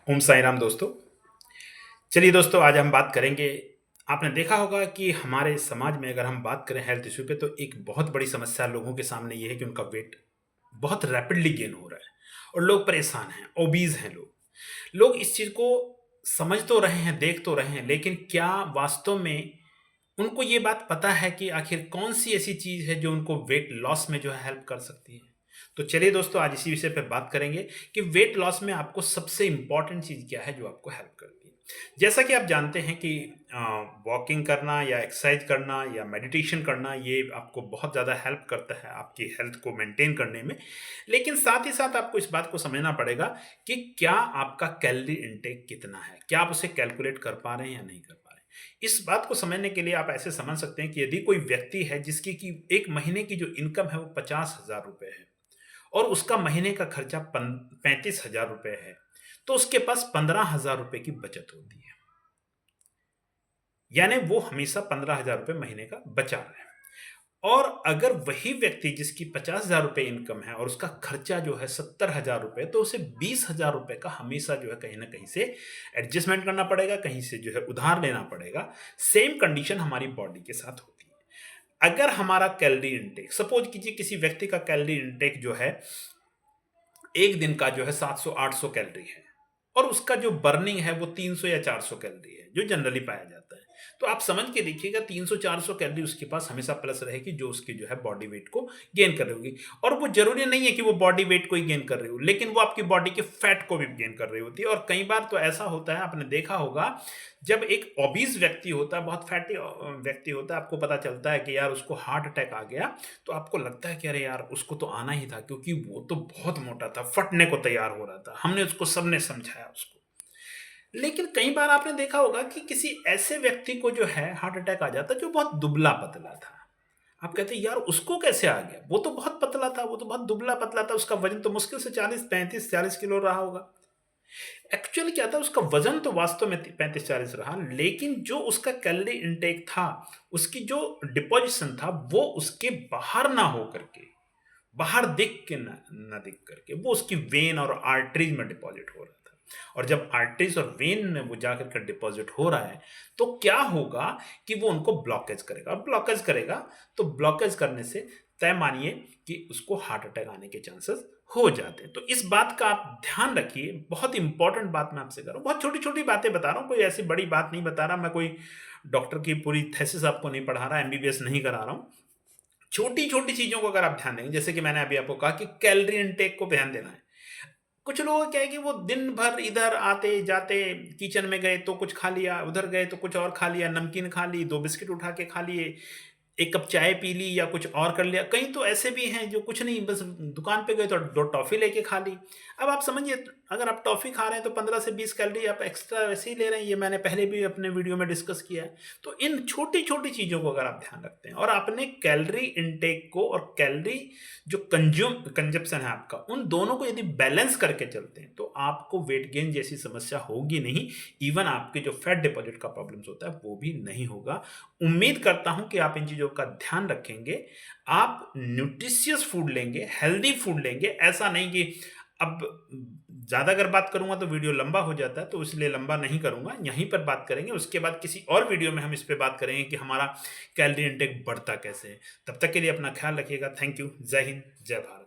ओम साई राम दोस्तों। चलिए दोस्तों, आज हम बात करेंगे। आपने देखा होगा कि हमारे समाज में अगर हम बात करें हेल्थ इशू पे, तो एक बहुत बड़ी समस्या लोगों के सामने ये है कि उनका वेट बहुत रैपिडली गेन हो रहा है और लोग परेशान हैं, ओबीज हैं लोग। लोग इस चीज़ को समझ तो रहे हैं, देख तो रहे हैं, लेकिन क्या वास्तव में उनको ये बात पता है कि आखिर कौन-सी ऐसी चीज़ है जो उनको वेट लॉस में जो है हेल्प कर सकती है? तो चलिए दोस्तों, आज इसी विषय पे बात करेंगे कि वेट लॉस में आपको सबसे इम्पोर्टेंट चीज़ क्या है जो आपको हेल्प करती है। जैसा कि आप जानते हैं कि अ, वॉकिंग करना या एक्सरसाइज करना या मेडिटेशन करना, ये आपको बहुत ज़्यादा हेल्प करता है आपकी हेल्थ को मेंटेन करने में। लेकिन साथ ही साथ आपको इस बात को समझना पड़ेगा कि क्या आपका कैलोरी इनटेक कितना है? क्या आप उसे कैलकुलेट कर पा रहे हैं या नहीं कर पा रहे हैं? इस बात को समझने के लिए आप ऐसे समझ सकते हैं कि यदि कोई व्यक्ति है जिसकी कि 1 महीने की जो इनकम है वो 50,000 रुपए है और उसका महीने का खर्चा 35,000 रुपए है, तो उसके पास 15,000 रुपए की बचत होती है। यानी वो हमेशा 15,000 रुपए महीने का बचा रहा है। और अगर वही व्यक्ति जिसकी 50,000 रुपए इनकम है और उसका खर्चा जो है 70,000 रुपए, तो उसे 20,000 रुपए का हमेशा जो है कहीं न कहीं से एडजस्टमेंट करना पड़ेगा, कहीं से जो है उधार लेना पड़ेगा। सेम कंडीशन हमारी बॉडी के साथ होती है। अगर हमारा कैलोरी इंटेक, सपोज़ कीजिए किसी व्यक्ति का कैलोरी इंटेक जो है, 1 दिन का जो है 700-800 कैलोरी है और उसका जो बर्निंग है वो 300 या 400 कैलोरी है, जो जनरली पाया जाता है। तो आप समझ के देखिएगा, 300-400 कैलोरी उसके पास हमेशा प्लस रहेगी, जो उसकी जो है बॉडी वेट को गेन कर रही होगी। और वो ज़रूरी नहीं है कि वो बॉडी वेट को ही गेन कर रही हो, लेकिन वो आपकी बॉडी के फैट को भी गेन कर रही होती है। और कई बार तो ऐसा होता है, आपने देखा होगा, जब एक ओबीज़ व्यक्ति होता है, बहुत फैटी व्यक्ति होता है, आपको पता चलता है कि यार उसको हार्ट अटैक आ गया, तो आपको लगता है कि अरे यार, उसको तो आना ही था, क्योंकि वो तो बहुत मोटा था, फटने को तैयार हो रहा था। हमने उसको, सबने समझाया उसको। लेकिन कई बार आपने देखा होगा कि किसी ऐसे व्यक्ति को जो है हार्ट अटैक आ जाता है जो बहुत दुबला-पतला था। आप कहते हैं यार, उसको कैसे आ गया? वो तो बहुत पतला था, वो तो बहुत दुबला-पतला था, उसका वज़न तो मुश्किल से 40 35-40 किलो रहा होगा। एक्चुअली क्या था, उसका वज़न तो वास्तव में 35-40 रहा, लेकिन जो उसका कैलोरी इंटेक था, उसकी जो डिपोज़िशन था, वो उसके बाहर ना हो करके, बाहर दिख के ना दिख करके, वो उसकी वेन और आर्टरीज में डिपॉजिट हो रहा था। और जब आर्टरीज और वेन में वो जाकर के डिपॉजिट हो रहा है, तो क्या होगा कि वो उनको ब्लॉकेज करेगा, और ब्लॉकेज करेगा तो ब्लॉकेज करने से तय मानिए कि उसको हार्ट अटैक आने के चांसेस हो जाते हैं। तो इस बात का आप ध्यान रखिए। बहुत इंपॉर्टेंट बात मैं आपसे कर रहा हूँ, बहुत छोटी छोटी बातें बता रहा हूँ, कोई ऐसी बड़ी बात नहीं बता रहा। मैं कोई डॉक्टर की पूरी थेसिस आपको नहीं पढ़ा रहा, एमबीबीएस नहीं करा रहा हूँ। छोटी-छोटी चीज़ों को अगर आप ध्यान देंगे, जैसे कि मैंने अभी आपको कहा कि कैलोरी इनटेक को ध्यान देना है। कुछ लोगों का क्या है कि वो दिन भर इधर आते-जाते, किचन में गए तो कुछ खा लिया, उधर गए तो कुछ और खा लिया, नमकीन खा ली, 2 बिस्किट उठा के खा लिए, 1 कप चाय पी ली या कुछ और कर लिया। कई तो ऐसे भी हैं जो कुछ नहीं, बस दुकान पे गए तो 2 टॉफ़ी लेके खा ली। अब आप समझिए, अगर आप टॉफ़ी खा रहे हैं तो 15 से 20 कैलोरी आप एक्स्ट्रा वैसे ही ले रहे हैं। ये मैंने पहले भी अपने वीडियो में डिस्कस किया है। तो इन छोटी-छोटी चीज़ों को अगर आप ध्यान रखते हैं और अपने कैलोरी इंटेक को और कैलोरी जो कंज़म्पशन है आपका, उन दोनों को यदि बैलेंस करके चलते हैं, तो आपको वेट गेन जैसी समस्या होगी नहीं। इवन आपके जो फैट डिपॉज़िट का प्रॉब्लम्स होता है, वो भी नहीं होगा। उम्मीद करता हूँ कि आप इन चीज़ों का ध्यान रखेंगे। आप न्यूट्रिशियस फूड लेंगे, हेल्दी फूड लेंगे। ऐसा नहीं कि अब ज़्यादा अगर बात करूँगा तो वीडियो लंबा हो जाता है, तो इसलिए लंबा नहीं करूँगा। यहीं पर बात करेंगे, उसके बाद किसी और वीडियो में हम इस पे बात करेंगे कि हमारा कैलोरी इंटेक बढ़ता कैसे है। तब तक के लिए अपना ख़्याल रखिएगा। Thank you. जय हिंद, जय भारत।